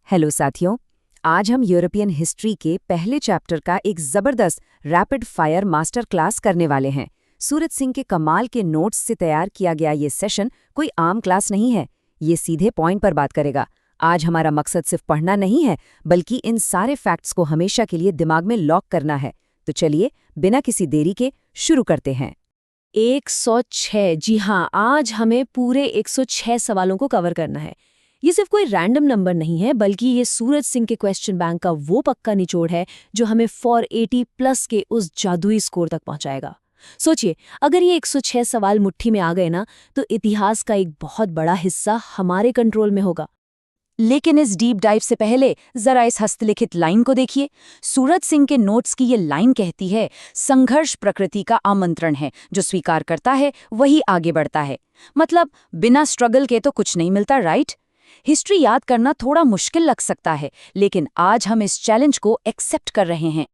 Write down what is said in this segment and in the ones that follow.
Hello साथियों, आज हम यूरोपियन हिस्ट्री के पहले चैप्टर का एक जबरदस्त रैपिड फायर मास्टर क्लास करने वाले हैं। सूरज सिंह के कमाल के नोट्स से तैयार किया गया ये सेशन कोई आम क्लास नहीं है, ये सीधे पॉइंट पर बात करेगा। आज हमारा मकसद सिर्फ पढ़ना नहीं है, बल्कि इन सारे फैक्ट्स को हमेशा के लिए दिमाग में लॉक करना है। तो चलिए बिना किसी देरी के शुरू करते हैं। 106। जी हाँ, आज हमें पूरे 106 सवालों को कवर करना है। ये सिर्फ कोई रैंडम नंबर नहीं है, बल्कि ये सूरज सिंह के क्वेश्चन बैंक का वो पक्का निचोड़ है जो हमें 480+ के उस जादुई स्कोर तक पहुंचाएगा। सोचिए, अगर ये 106 सवाल मुट्ठी में आ गए ना, तो इतिहास का एक बहुत बड़ा हिस्सा हमारे कंट्रोल में होगा। लेकिन इस डीप डाइव से पहले जरा इस हस्तलिखित लाइन को देखिए। सूरज सिंह के नोट्स की ये लाइन कहती है, संघर्ष प्रकृति का आमंत्रण है, जो स्वीकार करता है वही आगे बढ़ता है। मतलब बिना स्ट्रगल के तो कुछ नहीं मिलता, राइट? हिस्ट्री याद करना थोड़ा मुश्किल लग सकता है, लेकिन आज हम इस चैलेंज को एक्सेप्ट कर रहे हैं।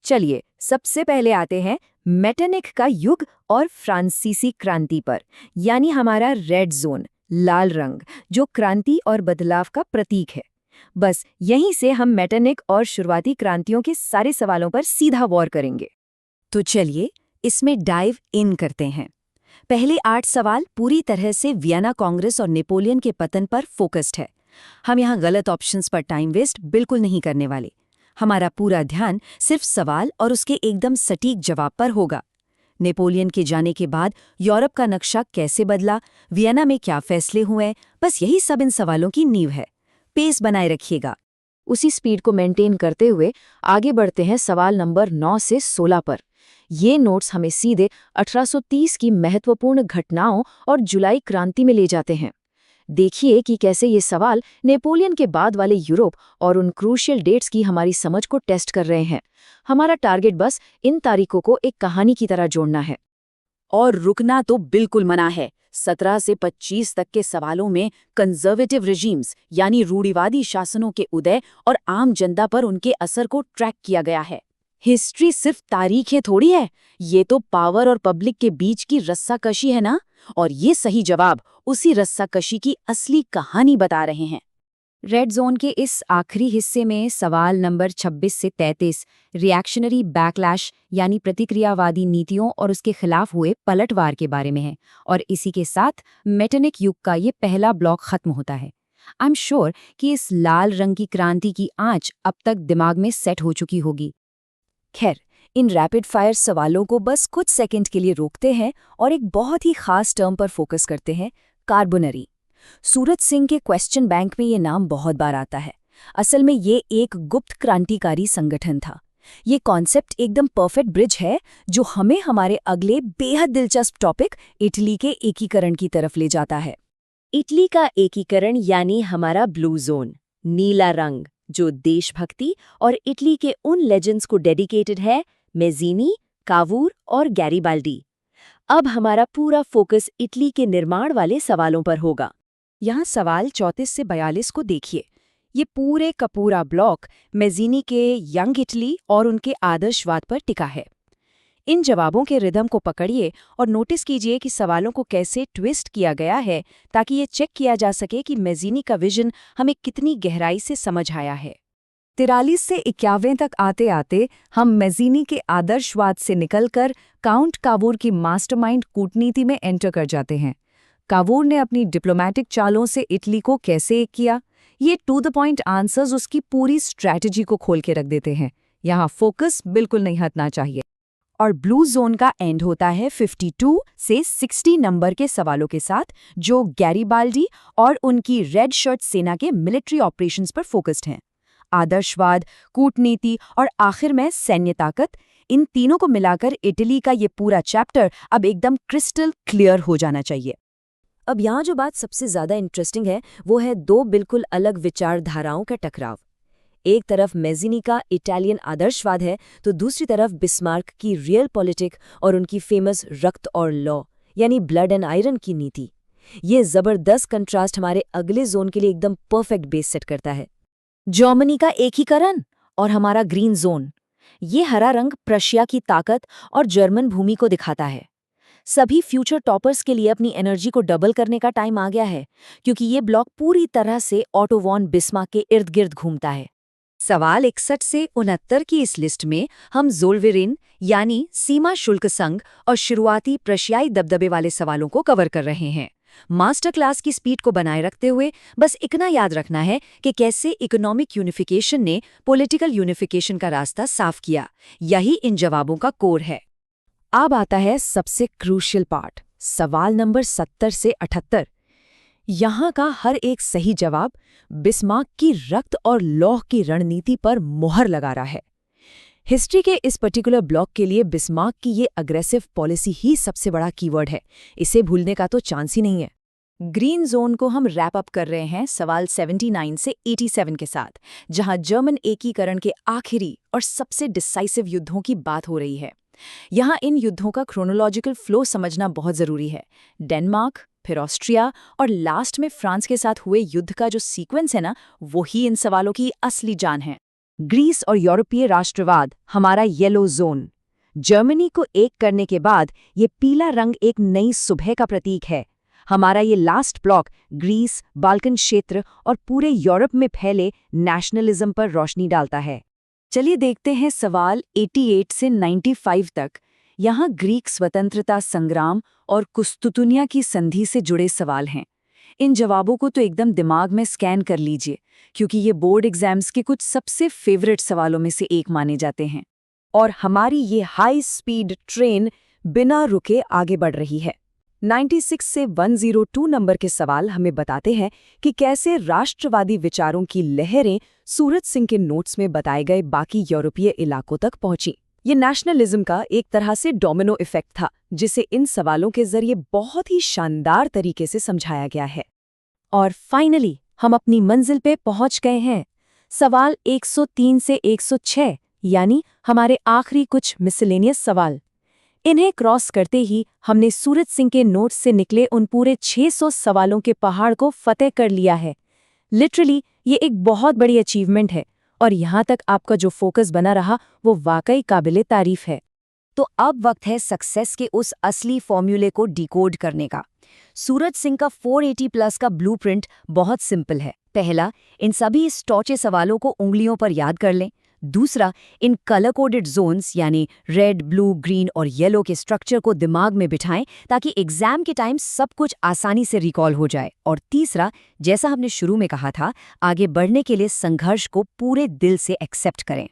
चलिए सबसे पहले आते हैं मेटरनिख का युग और फ्रांसीसी क्रांति पर, यानी हमारा रेड जोन, लाल रंग, जो क्रांति और बदलाव का प्रतीक है। बस यहीं से हम मेटरनिख और शुरुआती क्रांतियों के सारे सवालों पर सीधा वॉर करेंगे। तो चलिए इसमें डाइव इन करते हैं। पहले 8 सवाल पूरी तरह से वियना कांग्रेस और नेपोलियन के पतन पर फोकस्ड है। हम यहाँ गलत ऑप्शंस पर टाइम वेस्ट बिल्कुल नहीं करने वाले। हमारा पूरा ध्यान सिर्फ सवाल और उसके एकदम सटीक जवाब पर होगा। नेपोलियन के जाने के बाद यूरोप का नक्शा कैसे बदला, वियना में क्या फैसले हुए, बस यही सब इन सवालों की नींव है। पेस बनाए रखिएगा। उसी स्पीड को मेंटेन करते हुए आगे बढ़ते हैं सवाल नंबर 9 से 16 पर। ये नोट्स हमें सीधे 1830 की महत्वपूर्ण घटनाओं और जुलाई क्रांति में ले जाते हैं। देखिए कि कैसे ये सवाल नेपोलियन के बाद वाले यूरोप और उन क्रूशियल डेट्स की हमारी समझ को टेस्ट कर रहे हैं। हमारा टारगेट बस इन तारीखों को एक कहानी की तरह जोड़ना है। और रुकना तो बिल्कुल मना है। 17 से 25 तक के सवालों में कंजर्वेटिव रिजीम्स यानी रूढ़िवादी शासनों के उदय और आम जनता पर उनके असर को ट्रैक किया गया है। हिस्ट्री सिर्फ तारीखें थोड़ी है, ये तो पावर और पब्लिक के बीच की रस्साकशी है ना। और ये सही जवाब उसी रस्साकशी की असली कहानी बता रहे हैं। रेड जोन के इस आखिरी हिस्से में सवाल नंबर 26 से 33 रिएक्शनरी बैकलैश यानी प्रतिक्रियावादी नीतियों और उसके खिलाफ हुए पलटवार के बारे में है। और इसी के साथ मेटरनिख युग का ये पहला ब्लॉक खत्म होता है। आई एम श्योर कि इस लाल रंग की क्रांति की आंच अब तक दिमाग में सेट हो चुकी होगी। खैर, इन रैपिड फायर सवालों को बस कुछ सेकंड के लिए रोकते हैं और एक बहुत ही खास टर्म पर फोकस करते हैं, कार्बोनरी। सूरज सिंह के क्वेश्चन बैंक में ये नाम बहुत बार आता है। असल में ये एक गुप्त क्रांतिकारी संगठन था। ये कॉन्सेप्ट एकदम परफेक्ट ब्रिज है जो हमें हमारे अगले बेहद दिलचस्प टॉपिक इटली के एकीकरण की तरफ ले जाता है। इटली का एकीकरण यानी हमारा ब्लू जोन, नीला रंग, जो देशभक्ति और इटली के उन लेजेंड्स को डेडिकेटेड है, मेज़ीनी, कावूर और गैरिबाल्डी। अब हमारा पूरा फोकस इटली के निर्माण वाले सवालों पर होगा। यहाँ सवाल 34 से 42 को देखिए। ये पूरे का पूरा ब्लॉक मेज़ीनी के यंग इटली और उनके आदर्शवाद पर टिका है। इन जवाबों के रिदम को पकड़िए और नोटिस कीजिए कि सवालों को कैसे ट्विस्ट किया गया है, ताकि ये चेक किया जा सके कि मेज़ीनी का विजन हमें कितनी गहराई से समझ आया है। 43 से 51 तक आते आते हम मेज़ीनी के आदर्शवाद से निकलकर काउंट कावूर की मास्टरमाइंड कूटनीति में एंटर कर जाते हैं। कावूर ने अपनी डिप्लोमैटिक चालों से इटली को कैसे एक किया, ये टू द पॉइंट आंसर्स उसकी पूरी स्ट्रैटेजी को खोल के रख देते हैं। यहाँ फोकस बिल्कुल नहीं हटना चाहिए। और ब्लू जोन का एंड होता है 52 से 60 नंबर के सवालों के साथ, जो गैरिबाल्डी और उनकी रेड शर्ट सेना के मिलिट्री ऑपरेशंस पर फोकस्ड हैं। आदर्शवाद, कूटनीति और आखिर में सैन्य ताकत, इन तीनों को मिलाकर इटली का ये पूरा चैप्टर अब एकदम क्रिस्टल क्लियर हो जाना चाहिए। अब यहाँ जो बात सबसे ज्यादा इंटरेस्टिंग है, वो है दो बिल्कुल अलग विचारधाराओं का टकराव। एक तरफ मेज़ीनी का इटालियन आदर्शवाद है, तो दूसरी तरफ बिस्मार्क की रियल पॉलिटिक और उनकी फेमस रक्त और लॉ यानी ब्लड एंड आयरन की नीति। ये जबरदस्त कंट्रास्ट हमारे अगले जोन के लिए एकदम परफेक्ट बेस सेट करता है। जर्मनी का एकीकरण और हमारा ग्रीन जोन। ये हरा रंग प्रशिया की ताकत और जर्मन भूमि को दिखाता है। सभी फ्यूचर टॉपर्स के लिए अपनी एनर्जी को डबल करने का टाइम आ गया है, क्योंकि ये ब्लॉक पूरी तरह से ऑटो वॉन बिस्मार्क के इर्द गिर्द घूमता है। सवाल 61 से 69 की इस लिस्ट में हम ज़ोल्वेरिन यानी सीमा शुल्क संघ और शुरुआती प्रशियाई दबदबे वाले सवालों को कवर कर रहे हैं। मास्टर क्लास की स्पीड को बनाए रखते हुए बस इतना याद रखना है कि कैसे इकोनॉमिक यूनिफिकेशन ने पॉलिटिकल यूनिफिकेशन का रास्ता साफ किया। यही इन जवाबों का कोर है। अब आता है सबसे क्रूशियल पार्ट, सवाल नंबर 70 से 78। यहाँ का हर एक सही जवाब बिस्मार्क की रक्त और लौह की रणनीति पर मोहर लगा रहा है। हिस्ट्री के इस पर्टिकुलर ब्लॉक के लिए बिस्मार्क की ये अग्रेसिव पॉलिसी ही सबसे बड़ा कीवर्ड है, इसे भूलने का तो चांस ही नहीं है। ग्रीन जोन को हम रैप अप कर रहे हैं सवाल 79 से 87 के साथ, जहां जर्मन एकीकरण के आखिरी और सबसे डिसाइसिव युद्धों की बात हो रही है। यहाँ इन युद्धों का क्रोनोलॉजिकल फ्लो समझना बहुत ज़रूरी है। डेनमार्क, फिर ऑस्ट्रिया और लास्ट में फ्रांस के साथ हुए युद्ध का जो सीक्वेंस है ना, वही इन सवालों की असली जान है। ग्रीस और यूरोपीय राष्ट्रवाद हमारा येलो जोन। जर्मनी को एक करने के बाद ये पीला रंग एक नई सुबह का प्रतीक है। हमारा ये लास्ट ब्लॉक ग्रीस, बाल्कन क्षेत्र और पूरे यूरोप में फैले नेशनलिज्म पर रोशनी डालता है। चलिए देखते हैं सवाल 88 से 95 तक। यहाँ ग्रीक स्वतंत्रता संग्राम और कुस्तुतुनिया की संधि से जुड़े सवाल हैं। इन जवाबों को तो एकदम दिमाग में स्कैन कर लीजिए, क्योंकि ये बोर्ड एग्जाम्स के कुछ सबसे फेवरेट सवालों में से एक माने जाते हैं। और हमारी ये हाई स्पीड ट्रेन बिना रुके आगे बढ़ रही है। 96 से 102 नंबर के सवाल हमें बताते हैं कि कैसे राष्ट्रवादी विचारों की लहरें सूरज सिंह के नोट्स में बताए गए बाकी यूरोपीय इलाकों तक पहुंची। ये नेशनलिज्म का एक तरह से डोमिनो इफेक्ट था, जिसे इन सवालों के जरिए बहुत ही शानदार तरीके से समझाया गया है। और फाइनली हम अपनी मंजिल पे पहुंच गए हैं। सवाल 103 से 106, यानी हमारे आखिरी कुछ मिसलेनियस सवाल। इन्हें क्रॉस करते ही हमने सूरज सिंह के नोट्स से निकले उन पूरे 600 सवालों के पहाड़ को फतेह कर लिया है। लिटरली ये एक बहुत बड़ी अचीवमेंट है, और यहाँ तक आपका जो फोकस बना रहा वो वाकई काबिले तारीफ है। तो अब वक्त है सक्सेस के उस असली फॉर्मूले को डिकोड करने का। सूरज सिंह का 480+ का ब्लूप्रिंट बहुत सिंपल है। पहला, इन सभी स्टॉचे सवालों को उंगलियों पर याद कर लें। दूसरा, इन कलर कोडेड जोन्स यानी रेड, ब्लू, ग्रीन और येलो के स्ट्रक्चर को दिमाग में बिठाएं ताकि एग्जाम के टाइम सब कुछ आसानी से रिकॉल हो जाए। और तीसरा, जैसा हमने शुरू में कहा था, आगे बढ़ने के लिए संघर्ष को पूरे दिल से एक्सेप्ट करें।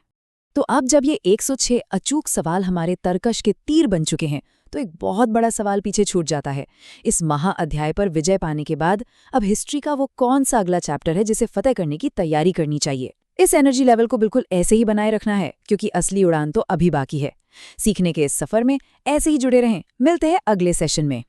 तो अब जब ये 106 अचूक सवाल हमारे तर्कश के तीर बन चुके हैं, तो एक बहुत बड़ा सवाल पीछे छूट जाता है। इस महाअध्याय पर विजय पाने के बाद अब हिस्ट्री का वो कौन सा अगला चैप्टर है जिसे फतेह करने की तैयारी करनी चाहिए। इस एनर्जी लेवल को बिल्कुल ऐसे ही बनाए रखना है, क्योंकि असली उड़ान तो अभी बाकी है। सीखने के इस सफर में ऐसे ही जुड़े रहें। मिलते हैं अगले सेशन में।